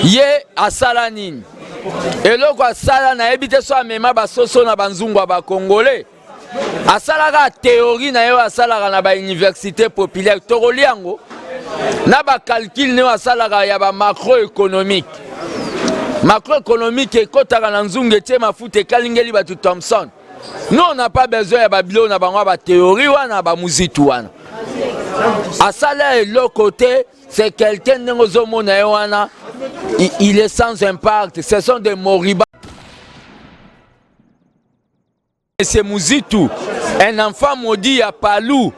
ye asala nini eloko asala na yebi te so amema basoso na banzungu ba congolais asalaka théorie na yo asalaka na ba université populaire tokoli yango na ba calcul ne asalaka ya ba macroéconomique ekotaka na nzungu etie mafuta ekalingeli batu Thomson. Nous on n'a pas besoin ya babilo na bango ba théorie wana ba muzitu wana asala et l'autre côté c'est quelqu'un n'ozomona yo wana il est sans impact, ce sont des moribas. C'est Muzitu, un enfant maudit à Palou,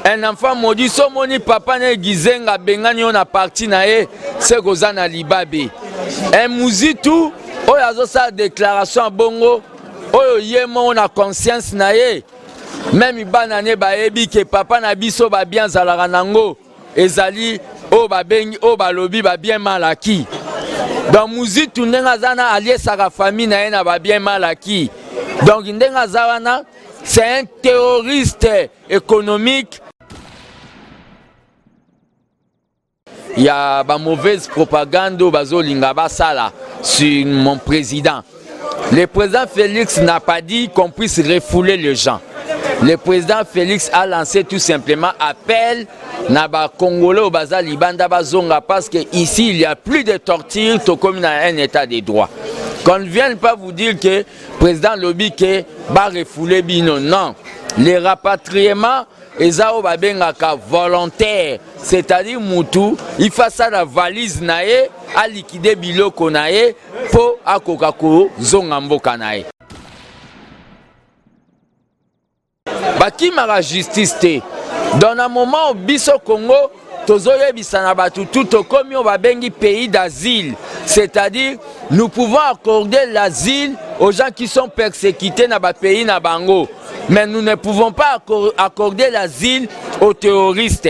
un enfant maudit, son moni papa ne gizenga bengani on a parti nae, c'est Gozana Libabe. Un Muzitu, oh yazo sa déclaration à Bongo, oh yemo on a conscience nae, même ibanane ba ebi que papa na biso ba bien zalaranango, ezali oh ba bengi oh ba lobi ba bien malaki. Donc Muzitu ndenga zana allié sa famille na ena ba bien malaki. Donc ndenga zawana c'est un terroriste économique. Il y a ba mauvaise propagande bazolinga basala sur mon président. Le président Félix n'a pas dit qu'on puisse refouler les gens. Le président Félix a lancé tout simplement appel Naba Congolais au Baza Libanda Bazonga parce qu'ici il n'y a plus de torture comme dans un état de droit. Qu'on ne vienne pas vous dire que le président Lobby va refouler Bino. Non. Les rapatriements, ezao babengaka volontaire, c'est-à-dire Moutou, il fait ça la valise nae, a liquider biloko nae, pour akokako zongamboka nae. Bakimara justice te. Dans un moment au biso Congo, tozoye bisana batu tout comme on va bengi pays d'asile, c'est-à-dire nous pouvons accorder l'asile aux gens qui sont persécutés dans le pays na bango, mais nous ne pouvons pas accorder l'asile aux terroristes.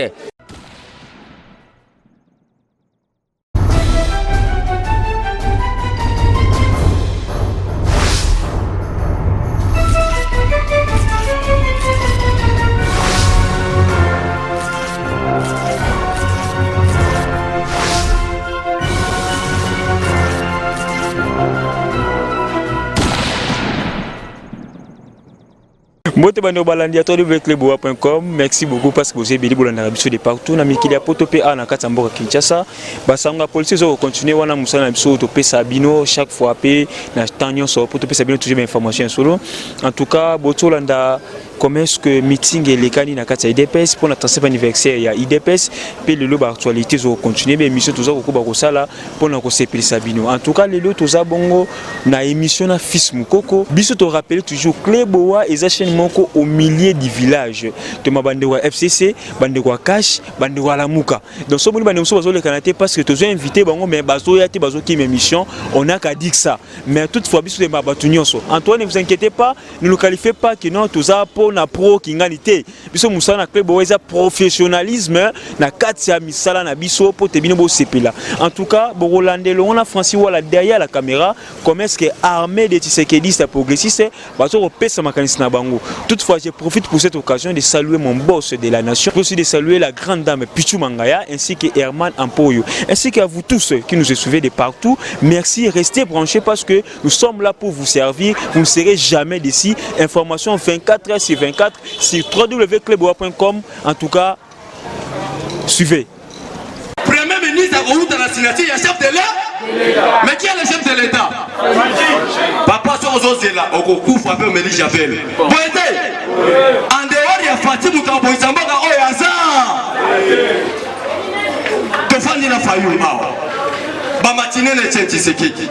Merci beaucoup parce que vous avez béni pour la de partout. Na mikili poto pe na katamboka Kinshasa. Basanga police zo continuer wana musala biso to pe Sabino chaque fois pe na tanyo so poto pe Sabino toujours information solo. En tout cas, botolanda comment est-ce que meeting et les candidats na kata IDPS pour la 30e anniversaire ya IDPS pe le loba actualité zo continuer mais émission to za ko ba ko sala pour na ko sepeli Sabino. En tout cas, les lots to za bongo na émission na fils Mukoko. Biso to rappeler toujours Cléboa et chaîne moko au milieu du village. De ma bande wa FCC, bande wa Cash, bande wa Lamuka. Donc ce bande nous sommes le Canada parce que tous invité bango mais bazo yati bazo qui émission, on a qu'à dire ça. Mais toutefois biso de ma batunyoso. Antoine, ne vous inquiétez pas, ne le qualifiez pas que non tous a pour na pro kinganité. Biso musa na Cléboa eza professionnalisme na katia misala na biso pour te bino bo sepela. En tout cas, bo Rolandelo on a Francis wala derrière la caméra, comment est-ce que armée de Tshisekedi progressiste bazo pesa makanisi na bango. Toutefois, je profite pour cette occasion de saluer mon boss de la nation, aussi de saluer la grande dame Pichu Mangaya ainsi que Herman Ampoyo, ainsi qu'à vous tous qui nous suivez de partout. Merci, restez branchés parce que nous sommes là pour vous servir. Vous ne serez jamais d'ici. Information 24h sur 24 sur www.cleboa.com. En tout cas, suivez. Premier ministre a reçu la signature, il y a chef de l'État. Mais qui est le chef de l'État? Papa Sozo là, au coup frappé au Méli Chapelle. Poété, en dehors il y a Fatih Moukambo, il s'en va à Oyaza. Tofani na Fayou, Bamatine ne Tshisekedi.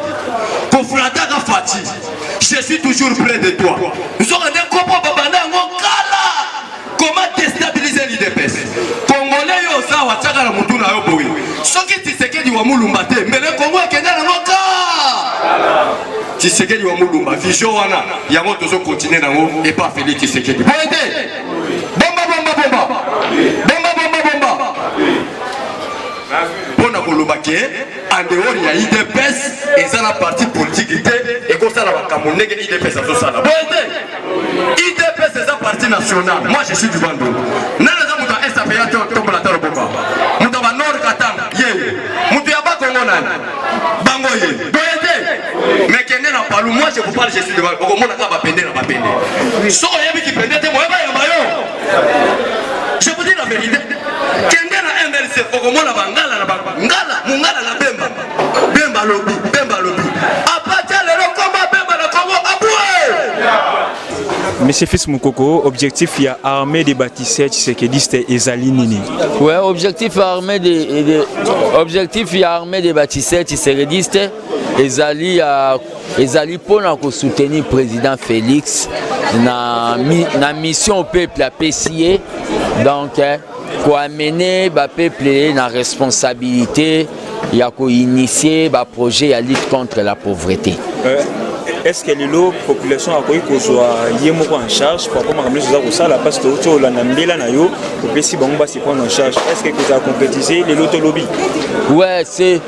Kofrata ka Fatih, je suis toujours près de toi. Nous sommes en Kopo Babanda Ngokala. Comment déstabiliser l'IDPS? Congolais yo za wa tsaka na mutu na yo boyi. Soki Tshisekedi wa mulumba te, mais le Congo akenda na ngoka. Tshisekedi wa mulumba, vision wana yango tozo continuer nango et pas Félix Tshisekedi. Poété. Bomba bomba bomba. Bomba bomba bomba. Pona koloba ke en dehors il y a IDPS et ça la partie politique et comme ça la bakamonege IDPS ça ça la. Poété. IDPS c'est sa partie nationale. Moi je suis du Bando. Nana muta SAPA tombola taro bomba. Muta ba Nord Katanga. Yeye. Mutu ya ba Congo nani. Bangoye. Boyete. Mais kende na palu, moi je vous parle, je suis devant. Okomona ka ba pende na ba pende. So yebi ki pende te mo ba ya mayo. Je vous dis la vérité. Kende na MLC okomona bangala na ngala, mungala na Bemba. Bemba lobi. Apatia le combat Bemba na Congo aboué. Monsieur Fils Moukoko, objectif il y a armée des bâtisseurs Tshisekidistes et Zali Nini. Ouais, objectif armée des bâtisseurs Tshisekidistes et Zali pour soutenir le président Félix na mission au peuple à PCA. Donc pour amener le peuple dans la responsabilité, il y a initier un projet à lutte contre la pauvreté. Est-ce que la population a pu être en charge pour ramener ça la parce que la Nambela nayo pour que si bon va se prendre en charge. Est-ce que vous avez concrétisé les loto lobby? Ouais, c'est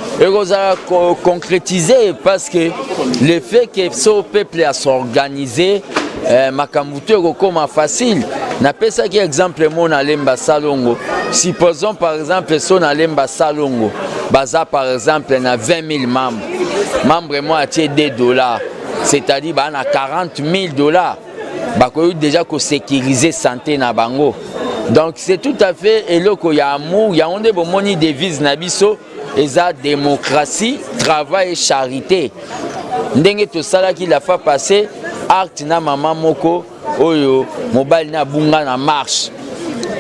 concrétisé parce que le fait que ce peuple a s'organiser makambuto comme facile. Na pesa qui exemple mon alemba salongo. Supposons par exemple son alemba salongo. Baza par exemple na 20 000 membres. Membre moi a $2. C'est-à-dire bah, on a $40 000. Bah, déjà qu'on sécuriser santé na bango. Donc c'est tout à fait eloko ya amour, ya onde bo moni devise na biso eza démocratie, travail et charité. Ndenge to sala ki la fa passer acte na maman moko oyo mobile na bunga na marche.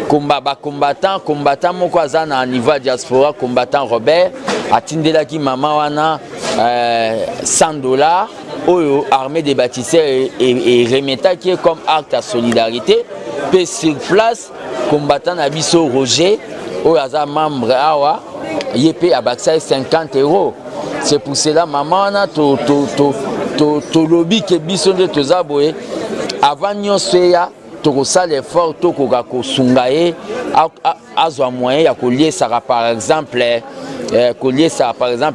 Combattant moko aza na niveau diaspora combattant Robert atindela ki maman wana $100 oyo armée des bâtisseurs et remeta qui est comme acte à solidarité. Puis sur place combattant na biso Roger oyo aza membre awa yepé abaksa €50. C'est pour cela maman na to lobby ke biso de tozaboye avant nyonso ya tokosala l'effort tokoka kosunga ye azwa moyen ya kolier ça par exemple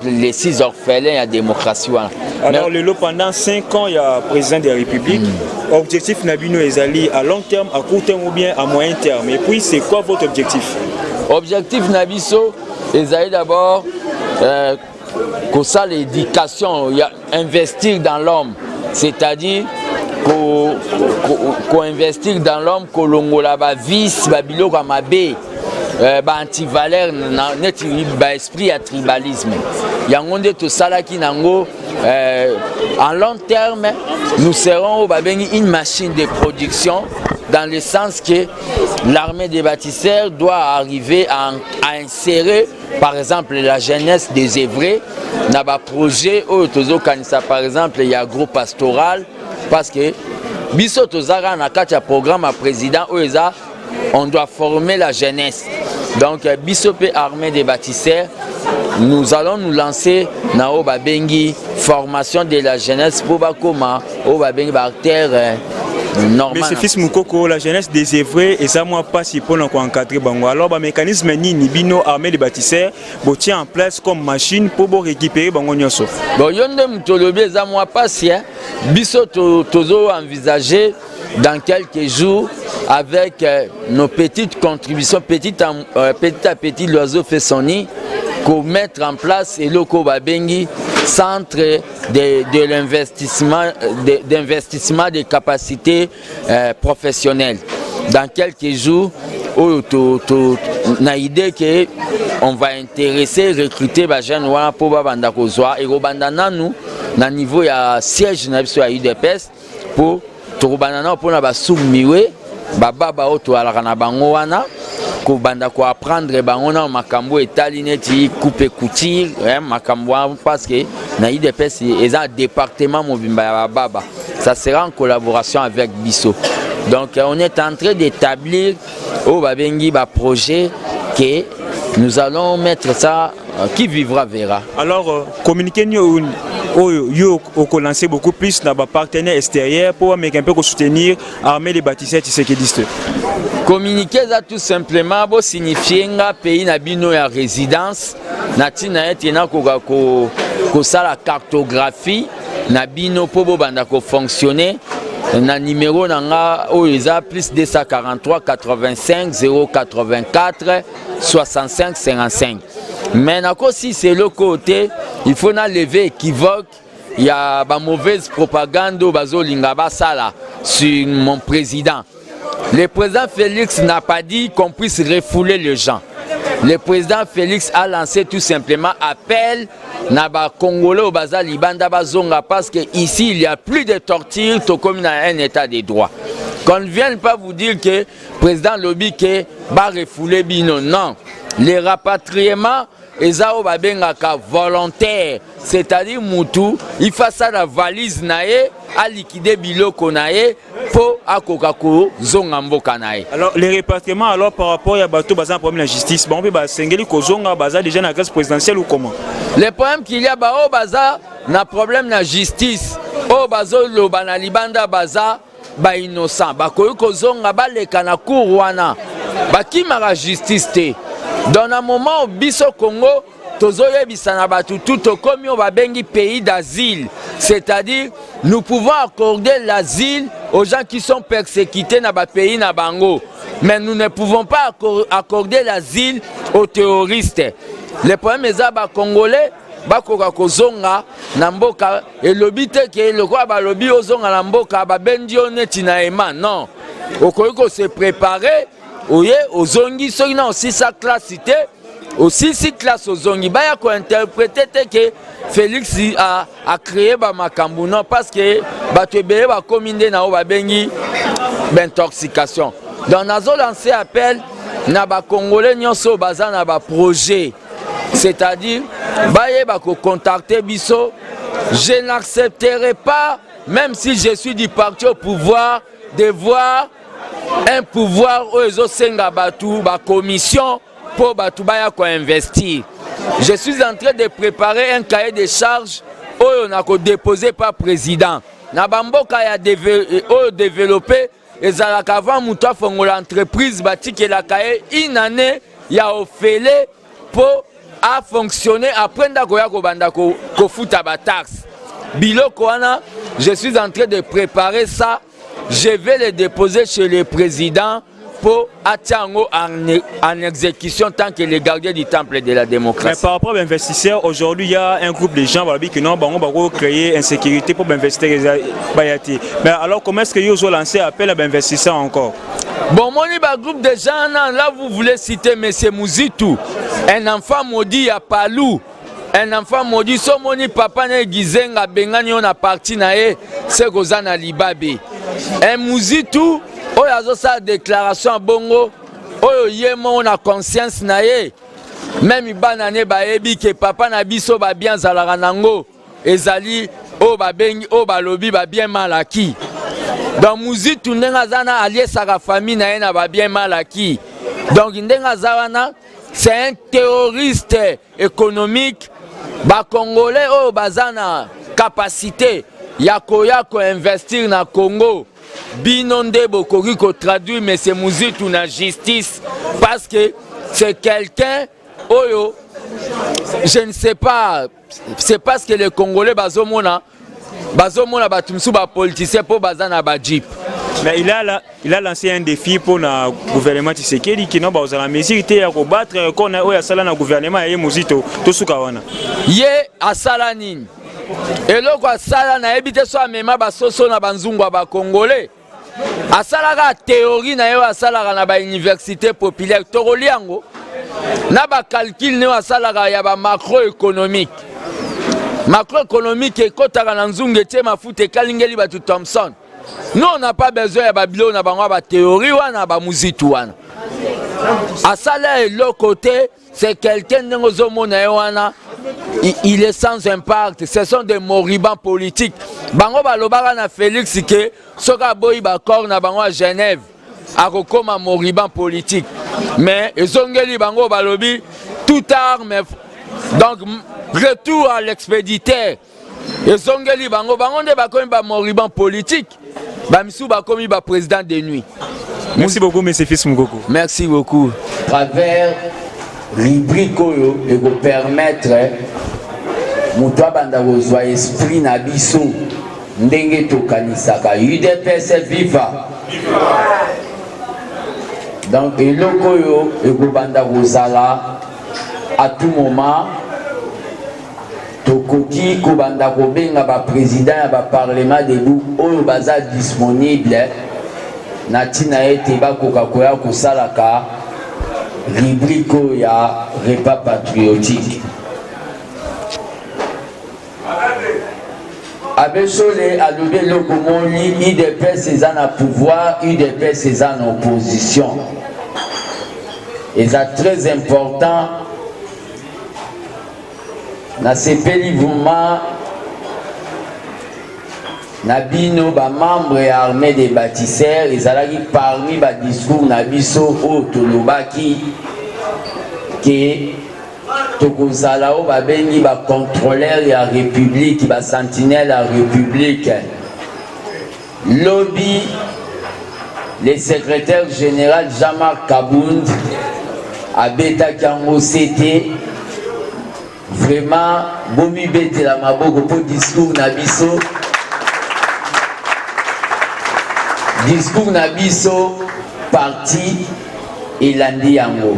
les 6 orphelins à démocratie. Alors pendant 5 ans il y a président de la République. Objectif Nabino Ezali à long terme, à court terme ou bien à moyen terme. Et puis c'est quoi votre objectif? Objectif Nabiso Ezali d'abord que ça l'éducation, investir dans l'homme, c'est-à-dire qu'on investir dans l'homme, que l'on a vice, babilo kamabe, anti-valeur, net esprit à tribalisme. Yangonde tout ça là qui nango en long terme, nous serons une machine de production dans le sens que l'armée des bâtisseurs doit arriver à insérer par exemple la jeunesse des Évrais dans un projet où par exemple il y a un groupe pastoral parce que biso tozara na kati ya programme à président où on doit former la jeunesse. Donc biso pe armée des bâtisseurs nous allons nous lancer na Obabengi formation de la jeunesse pour bakoma Obabengi bactère normal. Mais Fils Moukoko, la jeunesse des Évrais et ça moi pas si pour encadrer bango. Alors ba mécanisme ni bino armée des bâtisseurs tient en place comme machine pour récupérer bango nyonso. Bon yonde mutolobi ça moi pas si biso tozo envisager dans quelques jours avec nos petites contributions petit à petit l'oiseau fait son nid pour mettre en place et loko babengi centre de l'investissement des capacités professionnelles. Dans quelques jours, on a idée que on va intéresser, recruter les jeunes pour banda kozwa et robandana nous na niveau ya siège na biso ya UDPS pour torobandana pour na basoumiwe baba oto ala na bango wana ko banda ko apprendre bango na makambo etali neti coupe couture makambo parce que na UDPS et un département mobimba ya baba ça sera en collaboration avec Bisso. Donc on est en train d'établir au babengi ba projet que nous allons mettre ça qui vivra verra. Alors communiquer yo lancer beaucoup plus dans nos partenaires extérieurs pour un peu soutenir l'armée des bâtisseurs tshisekidistes. Communiquer ça tout simplement pour signifier nga pays na bino ya résidence na tina etina ko sala cartographie na bino pour banda ko fonctionner na numéro nanga oeza plus 243 85 084 65 55. Mais si c'est le côté il faut lever équivoque. Il y a une mauvaise propagande sur mon président. Le président Félix n'a pas dit qu'on puisse refouler les gens. Le président Félix a lancé tout simplement appel à Congolais au Baza Libanda Bazonga parce qu'ici il n'y a plus de torture comme dans un état de droit. Qu'on ne vienne pas vous dire que le président Lobby va refouler Bino. Non. Les rapatriements, volontaire, c'est-à-dire Moutou, il fait ça la valise nae, à liquider biloko nae, pour à Kokako, Zongamboka nae. Alors, les répartiements, alors par rapport à Bato, Bazan, un problème de la justice, bon, bah, Sengeli Kozonga, Bazan, déjà dans la classe présidentielle ou comment? Le problème qu'il y a, au Bazan, n'a problème de la justice. Au Bazo, le Banalibanda Bazan, ba innocent. Ba Kozonga, ba le Kanakou, Wana. Ba qui m'a la justice, te? Dans un moment où Biso Congo, tout comme un pays d'asile, c'est-à-dire nous pouvons accorder l'asile aux gens qui sont persécutés dans le pays Nabango, mais nous ne pouvons pas accorder l'asile aux terroristes. Le problème est que les Congolais bakoka kozonga na mboka elobite ke lokwa balobi ozonga na mboka babendi oneti na ema non okoki se préparer oye ozongi soki na aussi sa classité aussi si classe ozongi baya ko interpréter que Félix a créé ba makambu non parce que bato ebele ba kominde na o babengi intoxication. Donc nazo lancer appel na ba Congolais nyonso baza na ba projet. C'est-à-dire, contacter Bisso, je n'accepterai pas, même si je suis du parti au pouvoir, de voir un pouvoir où ils ont la commission pour investir. Je suis en train de préparer un cahier de charges où on a déposé par président. Nabamboka a développé et avant l'entreprise bâti que la cahier une année il a offert pour a fonctionné après ko futa ba taxe. Biloko wana, je suis en train de préparer ça. Je vais le déposer chez le président pour attendre en exécution tant que les gardiens du temple de la démocratie. Mais par rapport aux investisseurs, aujourd'hui il y a un groupe de gens qui non, on va créer insécurité pour investir. Mais alors comment est-ce que vous avez lancé appel à investisseurs encore? Bon, mon groupe de gens, là vous voulez citer M. Mouzitou, un enfant maudit à Palou, un enfant maudit, son moni papa ne gizenga bengani on a parti nae, c'est Gozana Libabe. Un Mouzitou, oh yazo sa déclaration à Bongo, oh yemo on a conscience nae, même banane ba ebi que papa na biso ba bien zalaranango, ezali oh ba bengi oh ba lobi ba bien malaki. Dans Mouzitou Ndengazana allié sa famille na ba bien mal acquis. Donc Ndengazana c'est un terroriste économique. Ba Congolais au bazana capacité yakoya ko investir na Congo. Binonde bokoki ko traduire mais c'est Mouzitou na justice parce que c'est quelqu'un oyo je ne sais pas c'est parce que les Congolais bazomona bazomona batumsu ba politicien pour bazana ba jeep. Mais il a lancé un défi pour le gouvernement Tshisekedi qui n'a pas la mesure de combattre qu'on a eu sala na gouvernement et Muzito to sukawana. Ye asala nini? Eloko asala na ebite so amema ba soso na banzungu ba Congolais. Asala ka théorie na yo asala na ba université populaire Toroliango. Na ba calcul ne asala ka ya ba macroéconomique. Macroéconomique et kotaka na nzungu ete mafuta kalingeli ba tout Thompson. Nous on n'a pas besoin de Babylone na bango ba théorie wana ba Mouzitou wana. Asala et l'autre côté, c'est quelqu'un n'engozomona wana. Il est sans impact, ce sont des moribonds politiques. Bango balobaka na Félix que soka boyi ba corps na bango à Genève. Akokoma moribond politique. Mais ezongeli bango balobi tout arme donc retour à l'expéditeur. Ezongeli bango nde bakomi ba moribond politique. Bamisou bakomi ba président de nuit. Merci beaucoup monsieur Fils Mukoko. Merci beaucoup. À travers rubrique oyo et go permettre muto banda kozwa esprit na biso ndenge tokanisaka UDPS viva. Donc eloko oyo et go banda kozala à tout moment tokoki kobanda kobenga ba président ya ba parlement debout oyo baza disponible na tina ete bakoka koya kosalaka rubrique ya repas patriotique. Abesole a levé le Komoli, UDPS est en pouvoir, UDPS est en opposition. Et c'est très important. Dans ces pays mouvements, Nabino, membre et armée des bâtisseurs, ils allaient parmi les discours Nabiso au Tolobaki, qui Tokozalao babengi ba contrôleur ya république ba sentinelle ya république lobby le secrétaire général Jean-Marc Kabound abeta kango c'était vraiment bomi bete la maboko pour discours na biso parti elandi yango.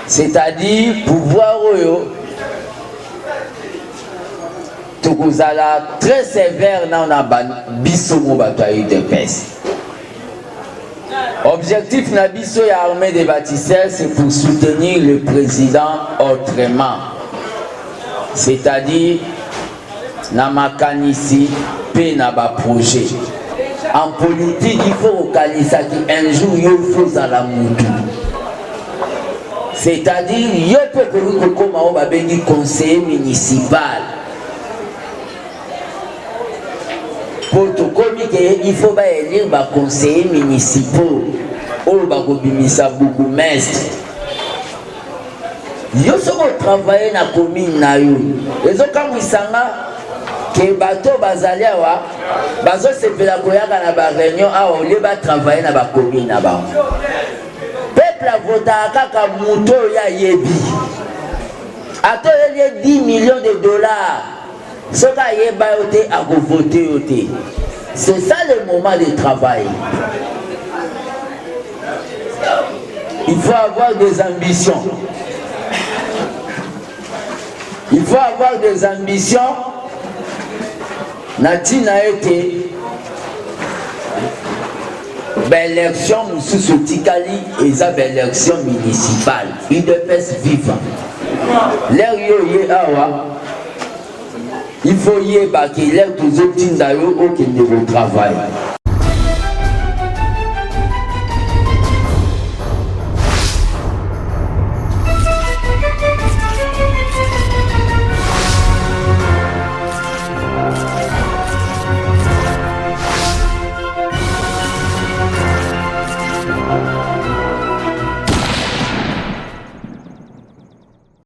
C'est-à-dire pouvoir tokozala très sévère dans la biso mo bataille de paix. Objectif na biso ya armée des bâtisseurs c'est pour soutenir le président autrement. C'est-à-dire na makanisi pe na ba projet. En politique il faut organiser un jour il faut la mutu. C'est-à-dire, il y a un conseiller municipal. Pour tout il faut élire les conseillers municipaux. Ou les bourgmestres. Il y a travailler dans la commune. Les autres, quand ils sont là, que les bateaux bazaliawa, bazo se fait la réunion, ils vont travailler dans la commune. La vota kaka muto ya yebi ato ele 10 millions de dollars soka yeba yote a voter yote. C'est ça le moment de travail. Il faut avoir des ambitions. Il faut avoir des ambitions. Natina été l'élection sous Tikali et ça l'élection municipale. Il devait vivre. Il faut y aller l'air tous les petits d'ailleurs au travail.